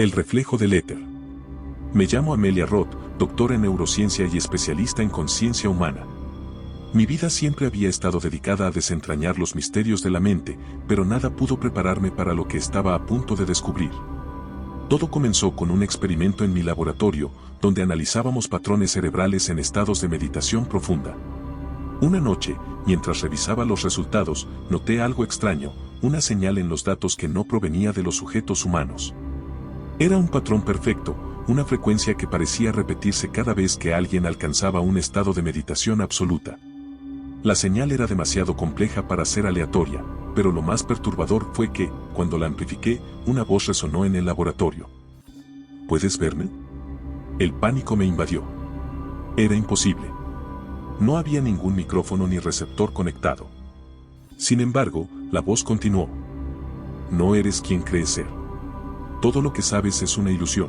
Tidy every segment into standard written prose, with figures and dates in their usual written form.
El reflejo del éter. Me llamo Amelia Roth, doctora en neurociencia y especialista en conciencia humana. Mi vida siempre había estado dedicada a desentrañar los misterios de la mente, pero nada pudo prepararme para lo que estaba a punto de descubrir. Todo comenzó con un experimento en mi laboratorio, donde analizábamos patrones cerebrales en estados de meditación profunda. Una noche, mientras revisaba los resultados, noté algo extraño, una señal en los datos que no provenía de los sujetos humanos. Era un patrón perfecto, una frecuencia que parecía repetirse cada vez que alguien alcanzaba un estado de meditación absoluta. La señal era demasiado compleja para ser aleatoria, pero lo más perturbador fue que, cuando la amplifiqué, una voz resonó en el laboratorio. ¿Puedes verme? El pánico me invadió. Era imposible. No había ningún micrófono ni receptor conectado. Sin embargo, la voz continuó. No eres quien crees ser. Todo lo que sabes es una ilusión.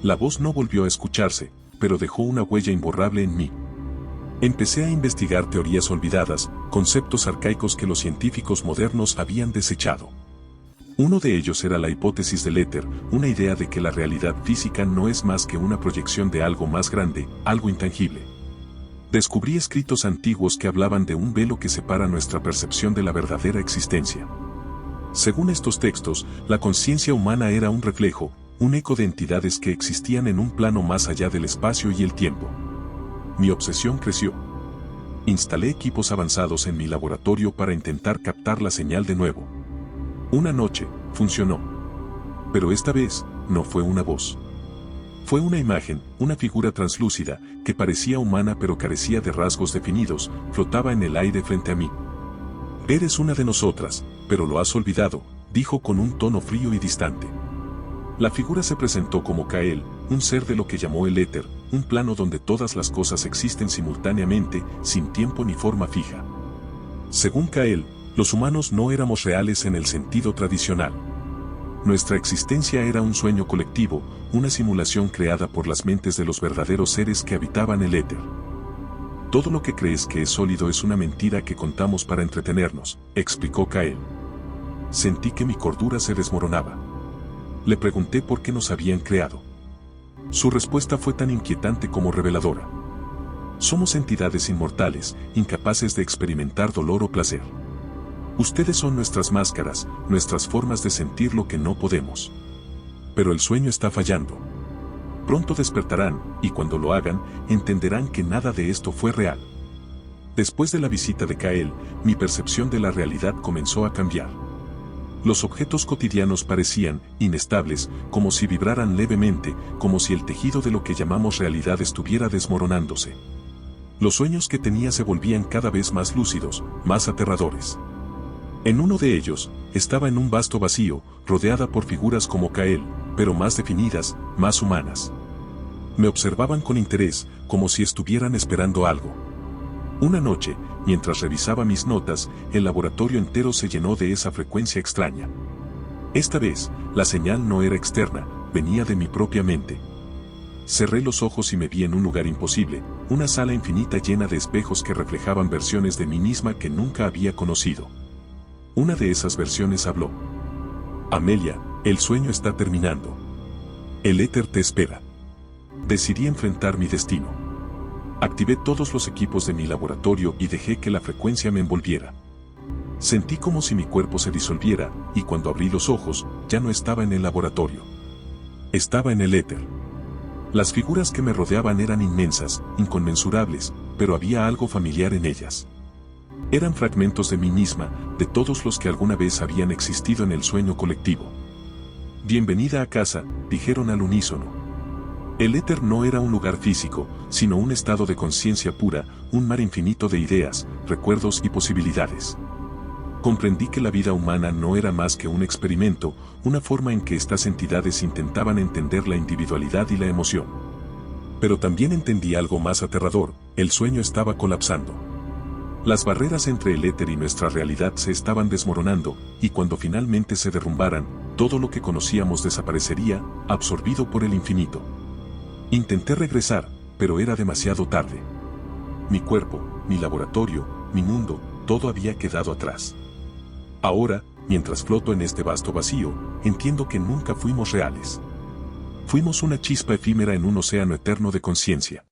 La voz no volvió a escucharse, pero dejó una huella imborrable en mí. Empecé a investigar teorías olvidadas, conceptos arcaicos que los científicos modernos habían desechado. Uno de ellos era la hipótesis del éter, una idea de que la realidad física no es más que una proyección de algo más grande, algo intangible. Descubrí escritos antiguos que hablaban de un velo que separa nuestra percepción de la verdadera existencia. Según estos textos, la conciencia humana era un reflejo, un eco de entidades que existían en un plano más allá del espacio y el tiempo. Mi obsesión creció. Instalé equipos avanzados en mi laboratorio para intentar captar la señal de nuevo. Una noche, funcionó. Pero esta vez, no fue una voz. Fue una imagen, una figura translúcida, que parecía humana pero carecía de rasgos definidos, flotaba en el aire frente a mí. Eres una de nosotras, pero lo has olvidado, dijo con un tono frío y distante. La figura se presentó como Kael, un ser de lo que llamó el éter, un plano donde todas las cosas existen simultáneamente, sin tiempo ni forma fija. Según Kael, los humanos no éramos reales en el sentido tradicional. Nuestra existencia era un sueño colectivo, una simulación creada por las mentes de los verdaderos seres que habitaban el éter. Todo lo que crees que es sólido es una mentira que contamos para entretenernos, explicó Kael. Sentí que mi cordura se desmoronaba. Le pregunté por qué nos habían creado. Su respuesta fue tan inquietante como reveladora. Somos entidades inmortales, incapaces de experimentar dolor o placer. Ustedes son nuestras máscaras, nuestras formas de sentir lo que no podemos. Pero el sueño está fallando. Pronto despertarán, y cuando lo hagan, entenderán que nada de esto fue real. Después de la visita de Kael, mi percepción de la realidad comenzó a cambiar. Los objetos cotidianos parecían inestables, como si vibraran levemente, como si el tejido de lo que llamamos realidad estuviera desmoronándose. Los sueños que tenía se volvían cada vez más lúcidos, más aterradores. En uno de ellos, estaba en un vasto vacío, rodeada por figuras como Kael, pero más definidas, más humanas. Me observaban con interés, como si estuvieran esperando algo. Una noche, mientras revisaba mis notas, el laboratorio entero se llenó de esa frecuencia extraña. Esta vez, la señal no era externa, venía de mi propia mente. Cerré los ojos y me vi en un lugar imposible, una sala infinita llena de espejos que reflejaban versiones de mí misma que nunca había conocido. Una de esas versiones habló. Amelia, el sueño está terminando. El éter te espera. Decidí enfrentar mi destino. Activé todos los equipos de mi laboratorio y dejé que la frecuencia me envolviera. Sentí como si mi cuerpo se disolviera, y cuando abrí los ojos, ya no estaba en el laboratorio. Estaba en el éter. Las figuras que me rodeaban eran inmensas, inconmensurables, pero había algo familiar en ellas. Eran fragmentos de mí misma, de todos los que alguna vez habían existido en el sueño colectivo. Bienvenida a casa, dijeron al unísono. El éter no era un lugar físico, sino un estado de conciencia pura, un mar infinito de ideas, recuerdos y posibilidades. Comprendí que la vida humana no era más que un experimento, una forma en que estas entidades intentaban entender la individualidad y la emoción. Pero también entendí algo más aterrador, el sueño estaba colapsando. Las barreras entre el éter y nuestra realidad se estaban desmoronando, y cuando finalmente se derrumbaran, todo lo que conocíamos desaparecería, absorbido por el infinito. Intenté regresar, pero era demasiado tarde. Mi cuerpo, mi laboratorio, mi mundo, todo había quedado atrás. Ahora, mientras floto en este vasto vacío, entiendo que nunca fuimos reales. Fuimos una chispa efímera en un océano eterno de conciencia.